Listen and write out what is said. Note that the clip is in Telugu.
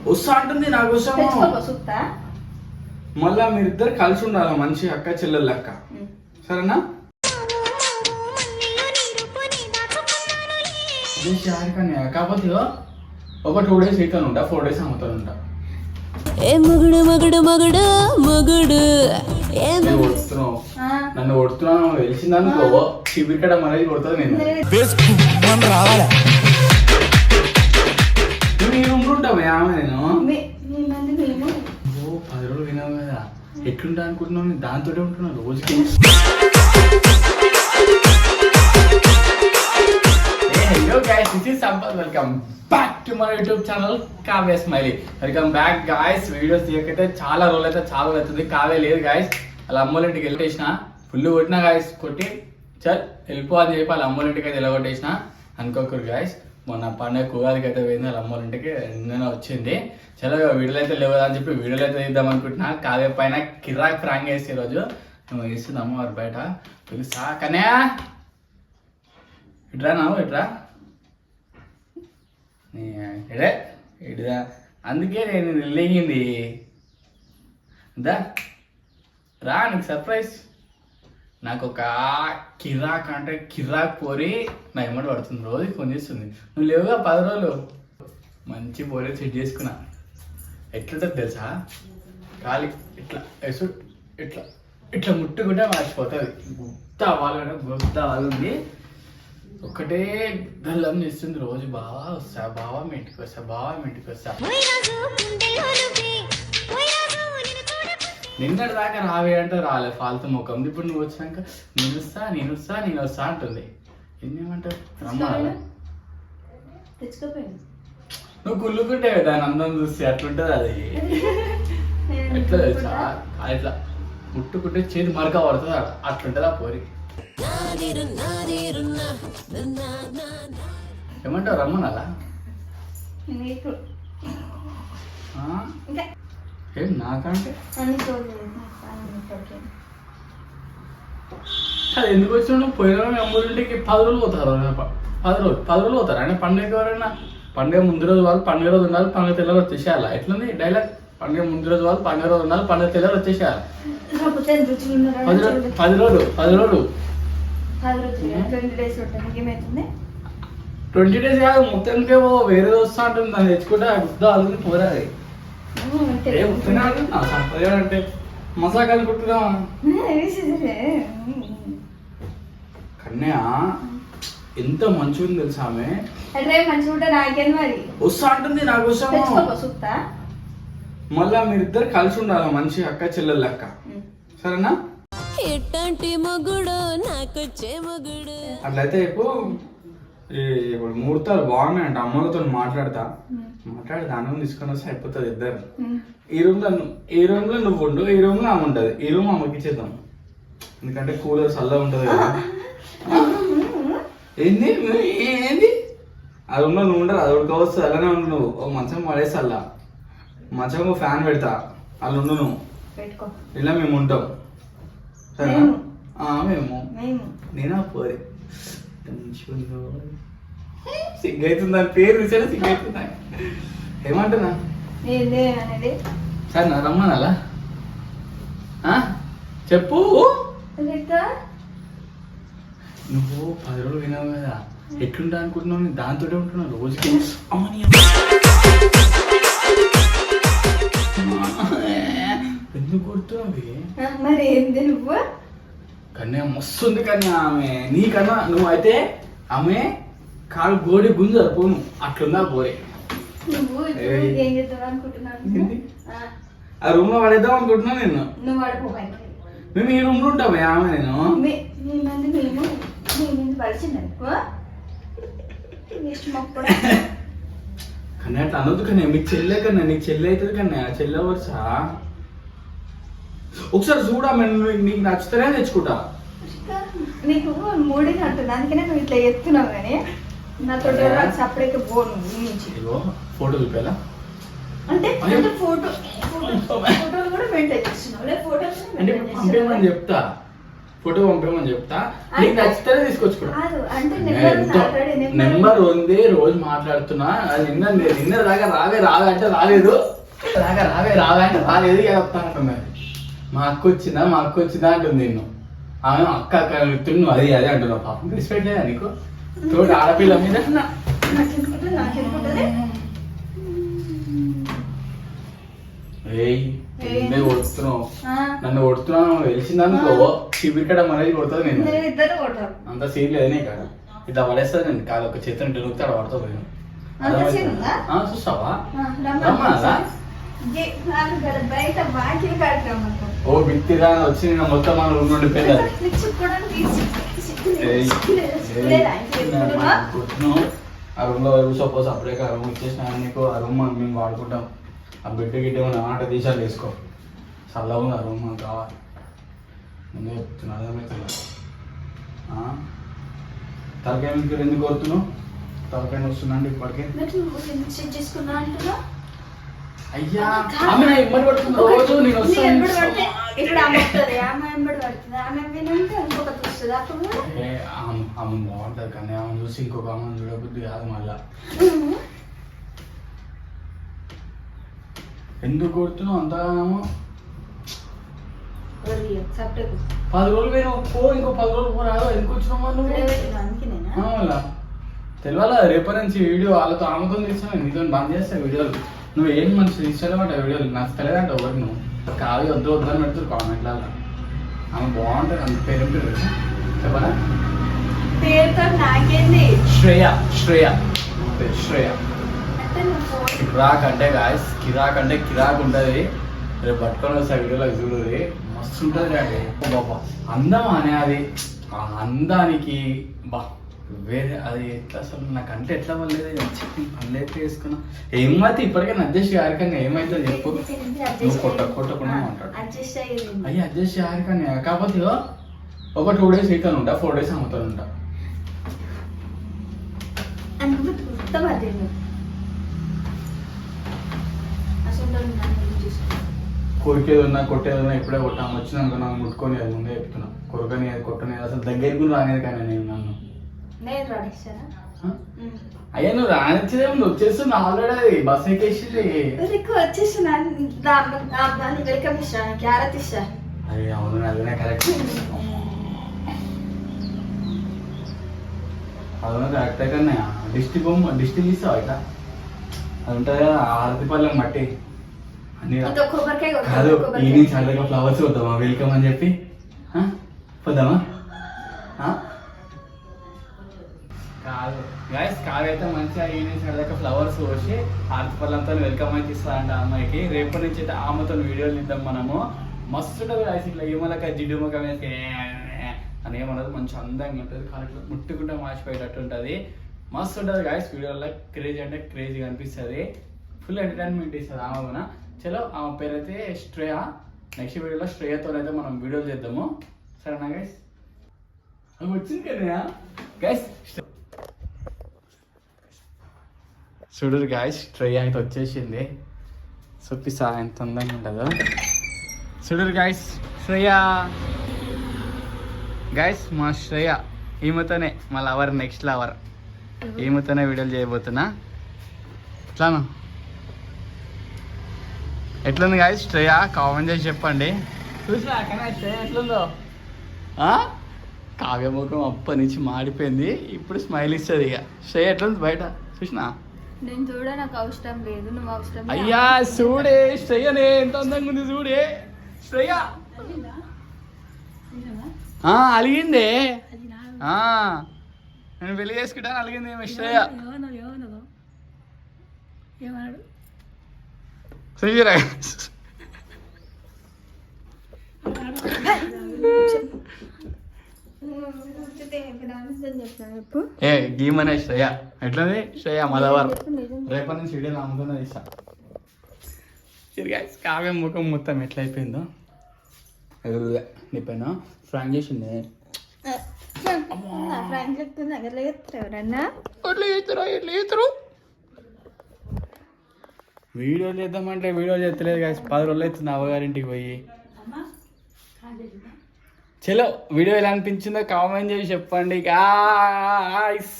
వస్తా అంటుంది నా కోసం. మళ్ళా మీరిద్దరు కలిసి ఉండాలి, మంచి అక్క చెల్లెలు లెక్క, సరేనా? కాకపోతే ఒక 2 days ఇక్కడ ఉంటా, 4 days అమ్ముతాను ఉంటా. నన్ను కొడుతున్నాను తెలిసిందనుకో, చిబిరికడం అనేది కొడుతుంది. నేను ఈ రూమ్ లో ఉంటావా ఆమె? నేను 10 రోజులు వినావు కదా, ఎట్లుంటా అనుకుంటున్నావు? నేను దాంతో ఉంటున్నా రోజుకి. Hello guys, this is Sampath. Welcome back to my YouTube channel Kavya Smiley. Welcome back guys. Videos తీయకైతే చాలా రోజులు అవుతుంది. కావ్య లేదు గాయస్, వాళ్ళ అమ్మోళ్ళ ఇంటికి వెళ్ళేసిన, ఫుల్ కొట్టినా గాయస్. కొట్టి చల్ వెళ్ళిపో అని చెప్పి వాళ్ళ అమ్మోళ్ళ ఇంటికి అయితే వెళ్ళగొట్టేసిన. అనుకోకూడదు గాయస్, మొన్న పండుగ కుగాదికి అయితే పోయింది, వాళ్ళ అమ్మోళ్ళ ఇంటికి నిన్న వచ్చింది. చలో వీడియోలు అయితే లేవు అని చెప్పి వీడియోలు అయితే తీద్దాం అనుకుంటున్నా. కావ్య పైన కిరాక్ ప్రాంక్ వేసి ఈరోజు నువ్వు వేస్తుంది అమ్మవారు బయట పిలుస్తా. కన్యా ఇట్రా, నావు ఇట్రా, ఇటుదా. అందుకే నేను లేగింది. దా రా, నీకు సర్ప్రైజ్. నాకు ఒక కిరాక్ అంటే కిరాక్ పోరి నా ఎమ్మటి పడుతుంది, రోజు ఫోన్ చేస్తుంది. నువ్వు లేవుగా 10 రోజులు. మంచి పోరి సెట్ చేసుకున్నా. ఎట్లుంటుంది తెలుసా, ఖాళీ ఇట్లా ఎసు ఇట్లా ఇట్లా ముట్టుకుంటే మర్చిపోతుంది. గుత్త అవ్వాలి, ఒకటే గల్లం చేస్తుంది రోజు. బావా వస్తా, బావా మీ ఇంటికి వస్తా, బావా మీ ఇంటికి వస్తా. నిన్నటి దాకా రావే అంటే రాలే, ఫాల్తు ముఖం. ఇప్పుడు నువ్వు వచ్చినాక నేను వస్తా అంటుంది. ఏమంటావు? రమ్మాలా? నువ్వు కుళ్ళుకుంటే దాని అందం చూస్తే అట్లుంటుంది. అది ఎట్లా తెలుసా, ఇట్లా ముట్టుకుంటే చేతి మరక పడుతుంది, అట్లుంటుంది ఆ పోరి. ఏమంటావు? రమ్మనాలా? ఏం నాకంటే అది ఎందుకు వచ్చిన పోయిన అమ్మూరింటికి 10 రోజులు పోతారు. 10 రోజులు పోతారు. అంటే పండుగ ఎవరైనా పండుగ ముందు రోజు వాళ్ళు పండుగ రోజు ఉండాలి, పండుగ తెల్లారు వచ్చేసేయాలి. ఎట్లుంది డైలాగ్? పండుగ ముందు రోజు వాళ్ళు పండుగ రోజు ఉండాలి, పండుగ తెల్లారు వచ్చేసేయాలి. 10 రోజులు 20 days కాదు, మొత్తానికే వేరే వస్తా ఉంటుంది. దాన్ని తెచ్చుకుంటే గుద్ద అల్లుని పోరాది. అంటే మసాకా అనుకుంటున్నా. కన్యా ఎంత మంచిగా ఉంది తెలుసా ఆమె. వస్తా అంటుంది నా కోసం. మళ్ళా మీరిద్దరు కలిసి ఉండాలి, మంచి అక్క చెల్లెలు లెక్క, సరేనా? అట్లయితే ఇప్పుడు ముహూర్తాలు బాగున్నాయంట. అమ్మలతో మాట్లాడి దాని తీసుకొని వస్తే అయిపోతుంది. ఇద్దరు ఈ రూమ్ లో నువ్వు ఉండు, ఈ రూమ్ లో ఆమె ఉంటుంది. ఈ రూమ్ ఆమెకి ఇచ్చేద్దాం, ఎందుకంటే కూలర్ చల్లగా ఉంటుంది కదా. ఏంది ఆ రూమ్ లో నువ్వు ఉండరు, అది ఉడకవస్తుంది. అలానే ఉండు నువ్వు. ఒక మంచం పడేసి అలా మంచం ఫ్యాన్ పెడతా, అలా ఉండు నువ్వు. ఇలా మేము ఉంటాం, సరేనా? మేము నేనా పోరే సిగ్గైతుంది. దాని పేరు చూసారా, సిగ్గైతుందా? ఏమంటున్నా? సరే నా రమ్మనాలా? చెప్పు. నువ్వు 10 రోజులు వినావు కదా, ఎట్లుంటా అనుకుంటున్నావు? నేను దాంతో ఉంటున్నా రోజుకి. ఎందుకు కొడుతున్నావు? కన్యా మస్తుంది కన్యా ఆమె నీకన్నా. నువ్వు అయితే ఆమె కాలు గోడి గుంజరు పోను, అట్లుందా పోరే. ఆ రూమ్ లో పడేద్దాం అనుకుంటున్నా నేను. మేము ఈ రూమ్ లో ఉంటామే ఆమె నేను. కన్యా అట్లా అనొద్దు కన్యా. మీకు చెల్లె కన్నా, నీకు చెల్లె అవుతుంది కన్యా. చెల్లె వరుసా ఒకసారి చూడా, నీకు నచ్చుతానే తెచ్చుకుంటా. నీకు మూడే అంటుంది, అందుకనే నువ్వు ఇట్లా ఎత్తున్నావు. కానీ నాతో సపరేట్ పోను. ఫోటో చూపేలా అంటే ఫోటోలు కూడా మెయింటైన్ చేస్తున్నావు. అంటే పంపేమని చెప్తా. ఫోటో పంపేమని చెప్తా, నీకు నచ్చితేనే తీసుకొచ్చుకో. కాదు అంటే నెంబర్ ఉంది, రోజు మాట్లాడుతున్నా. అది నిన్న దాకా రావే అంటే రాలేదు, రావే అంటే రాలేదు. ఇక వస్తా అంటున్నది. మా అక్క వచ్చిందా అంటుంది నిన్ను. ఆమె అక్క నువ్వు అది అంటున్నావు. పాపం రెస్పెక్ట్ లేదా నీకు? తోటి ఆడపిల్ల మీద కొడుతున్నావు, నన్ను కొడుతున్నావు తెలిసిందనుకో చిబిరికడం అనేది కొడుతుంది. నేను అంత సీన్ లేదనే కాదు, ఇట్లా పడేస్తుంది. నేను కాదు ఒక చేతిని తిరుగుతా పడుతుంది. చూస్తావా? రమ్మన్నా ఓ బిత్తిరా వచ్చి నేను మొత్తం మన రూమ్ నుండి పెళ్ళాలి. ఆ రూమ్ లో సపోజ్ అప్పుడే ఆ రూమ్ ఇచ్చేసిన నీకు. ఆ రూమ్ మేము వాడుకుంటాం. ఆ బిడ్డ గిడ్డ ఏమైనా ఆట తీసాలు వేసుకో. చల్లగా ఉంది ఆ రూమ్ మనకు కావాలి. ముందే చెప్తున్నా, అర్థమవుతుంది. తలకాయ మీకు ఎందుకు కోరుతున్నావు? తలకాయ వస్తుందండి ఇప్పటికే. అయ్యా ఆమె నా ఇమ్మడి పడుతుంది రోజు. నేను వస్తాను ఆమె బాగుంటుంది కానీ ఆమె చూసి ఇంకొక ఆమె చూడబుద్ధి కాదు. మళ్ళా ఎందుకు కొడుతున్నావు అంత? 10 రోజులు పోయినా పో, ఇంకో 10 రోజులు పో రాదు. ఎందుకు వచ్చినావు నువ్వు? తెలియాలా? రేపటి నుంచి వీడియో వాళ్ళతో ఆమెతో తీస్తాను, నీతో బంద్ చేస్తాను వీడియోలు. నువ్వు ఏం మంచి తీసుకోలేమంట వీడియోలు. నాకు తెలియదంట ఎవరికి. నువ్వు కాదు వద్దని పెడుతుంది కామెంట్లలో. ఆమె బాగుంటుంది. అంత పేరు చెప్పనా? శ్రేయ కిరాక్ అంటే గాయస్, కిరాక్ అంటే కిరాక్ ఉంటుంది. రేపు పట్టుకొని వస్తా వీడియోలో చూడుది. మస్తు ఉంటుంది అండి. బాబా అందం అనే అది ఆ అందానికి బా వేరే అది ఎట్లా అసలు నాకు అంటే ఎట్లా పడలేదు. చెప్పి పనులు వేసుకున్నా ఏమైతే ఇప్పటికే అడ్జస్ట్ గారికన్నా ఏమైతే చెప్పు. నువ్వు కొట్టకుండా మాట్లాడు. అయ్యి అడ్జస్ట్ గారికన్నా కాకపోతే ఒక 2 days ఇతను ఉంటా, 4 days అమ్ముతాను ఉంటా. కొరికేది ఉన్నా కొట్టేది ఉన్నా ఇప్పుడే కొట్టాము. వచ్చినాక నాకు ముట్టుకొని అది ముందే చెప్తున్నా. కొరకని అది కొట్టని అసలు దగ్గరికి రానేది కానీ నేను నన్ను అయ్యా నువ్వు రానిచ్చేదే ముందు వచ్చేస్తుంది. ఆల్రెడీ బస్ ఎక్కేసింది. అయ్యి అవును అదే కరెక్ట్. అవును కరెక్టే కన్నా డిస్టిక్ ఇస్తావు ఇక. అది ఉంటుంది కదా ఆరతిపల్లెం మట్టి అన్ని కాదు. ఈవినింగ్ సరదాగా ఫ్లవర్స్ వద్దామా వెల్కమ్ అని చెప్పి పోద్దామా? కాదు గైస్, కాదైతే మంచిగా ఈవినింగ్ సరదాగా ఫ్లవర్స్ పోసి ఆరతిపల్లెంతో వెల్కమ్ అయితే ఇస్తారంట అమ్మాయికి. రేపటి నుంచి అయితే ఆమెతో వీడియోలు ఇద్దాం మనము. మస్తు ఉంటుంది గైస్. ఇట్లా ఏమలక జిడ్డు ముఖం వేసి అని ఏమన్నది మంచి అందంగా ఉంటుంది. కానీ ఇట్లా ముట్టుకుంటే మార్చిపోయేటట్టు ఉంటుంది. మస్తు ఉంటుంది గైస్. వీడియోలో క్రేజీ అంటే క్రేజీగా అనిపిస్తుంది. ఫుల్ ఎంటర్టైన్మెంట్ ఇస్తుంది ఆమె కూడా. చలో ఆమె పేరు అయితే శ్రేయ. నెక్స్ట్ వీడియోలో శ్రేయతో అయితే మనం వీడియోలు చేద్దాము. సరేనా గైస్? వచ్చింది కదా గైస్. చూడరు గైస్, శ్రేయ అయితే వచ్చేసింది. చూపిస్తా ఎంత అందంగా ఉంటుందో. చూడరు గైస్, శ్రేయ గైస్. మా శ్రేయ ఈమెతోనే మా లవర్, నెక్స్ట్ లవర్. ఈమెతోనే వీడియోలు చేయబోతున్నా. ఎట్లాను ఎట్లుంది గాయస్ శ్రేయ? కామెంట్ చేసి చెప్పండి. చూసినా కానీ శ్రేయ ఎట్లుందో? కావ్యముఖం అప్పటి నుంచి మాడిపోయింది. ఇప్పుడు స్మైల్ ఇస్తుంది. ఇక శ్రేయ ఎట్లుంది బయట చూసినా? నేను చూడ, నాకు అవసరం లేదు. నువ్వు అవసరం. అయ్యా చూడే శ్రేయనే ఎంత అందంగా ఉంది. చూడే శ్రేయ అలిగిందే. నేను పెళ్లి చేసుకుంటాను అలిగింది శ్రేయ. చూసిరా ఏ గీమనే శ్రేయ ఎట్లుంది? శ్రేయ మలవర్. రేపటి నుంచి వీడియో అమ్ముతున్నది ఇస్తా. కావ్యం ముఖం మొత్తం ఎట్లా అయిపోయిందో. నీ పైన ఫ్రాంక్ చేసింది. వీడియోలు చేద్దామంటే వీడియోలు చేస్తలేదు గాయస్. 10 రోజులు అవుతుంది అవ్వగారింటికి పోయి. చలో వీడియో ఎలా అనిపించిందో కామెంట్ చేసి చెప్పండి గాయ్స్.